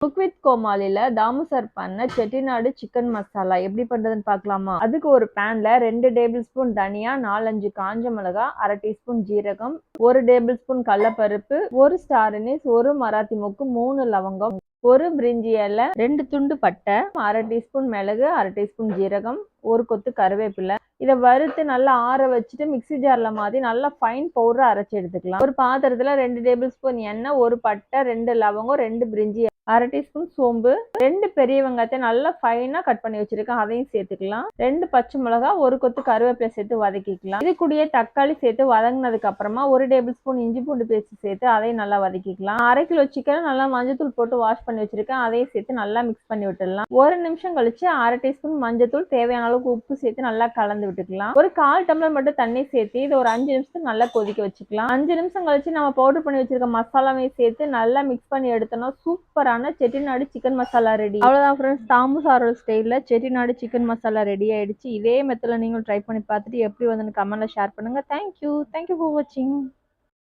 Cook with கோமாளில Damu sir பண்ண Chettinad chicken masala எப்படி பண்றதுன்னு பார்க்கலாமா? அதுக்கு ஒரு பேன்ல 2 டேபிள் ஸ்பூன் தனியா, 4-5 காஞ்ச மிளகா, 1/2 டீஸ்பூன் ஜீரகம், 1 டேபிள் ஸ்பூன் கடலப்பருப்பு, 1 ஸ்டார் அனீஸ், 1 மராத்தி மொக்கு, 3 லவங்கம், 1 பிரிஞ்சி இலை, 2 துண்டு பட்டை, 1/2 டீஸ்பூன் மிளகு, 1/2 டீஸ்பூன் ஜீரகம், 1 கொத்து கருவேப்பிலை. இதை வறுத்து நல்லா ஆற வச்சுட்டு மிக்ஸி ஜார்ல மாத்தி நல்லா ஃபைன் பவுடரா அரைச்சு எடுத்துக்கலாம். ஒரு பாத்திரத்துல 2 டேபிள் ஸ்பூன் எண்ணெய், 1 பட்டை, 2 லவங்கம், 2 பிரிஞ்சி, 1/2 டீஸ்பூன் சோம்பு, 2 பெரிய வெங்காயத்தை நல்லா ஃபைனா கட் பண்ணி வச்சிருக்கேன், அதையும் சேர்த்துக்கலாம். 2 பச்சை மிளகா, 1 கொத்து கருவேப்பிலை சேர்த்து வதக்கிக்கலாம். இது கூடயே தக்காளி சேர்த்து வதங்கினதுக்கு அப்புறமா 1 டேபிள் ஸ்பூன் இஞ்சி பூண்டு பேஸ்ட் சேர்த்து அதையும் நல்லா வதக்கிக்கலாம். 1/2 கிலோ சிக்கன் நல்லா மஞ்சத்தூள் போட்டு வாஷ் பண்ணி வச்சிருக்கேன், அதையும் சேர்த்து நல்லா மிக்ஸ் பண்ணி விட்டுடலாம். 1 நிமிஷம் கழிச்சு 1/2 டீஸ்பூன் மஞ்சத்தூள், தேவையான அளவுக்கு உப்பு சேர்த்து நல்லா கலந்து விட்டுக்கலாம். ஒரு 1/4 டம்ளர் மட்டும் தண்ணி சேர்த்து இது ஒரு 5 நிமிஷத்துக்கு நல்லா கொதிக்க வச்சுக்கலாம். 5 நிமிஷம் கழிச்சு நம்ம பவுடர் பண்ணி வச்சிருக்க மசாலாவையும் சேர்த்து நல்லா மிக்ஸ் பண்ணி எடுத்தோம்னா சூப்பரான செட்டிநாடு சிக்கன் மசாலா ரெடி. அவ்வளவுதான் ஃப்ரெண்ட்ஸ், தாமு சாரோட ஸ்டைல்ல செட்டிநாடு சிக்கன் மசாலா ரெடி ஆயிடுச்சு. இதே மெத்தட்ல நீங்களும் ட்ரை பண்ணி பார்த்துட்டு எப்படி வந்துன்னு கமெண்ட்ல ஷேர் பண்ணுங்க. தேங்க்யூ ஃபார் வாட்சிங்.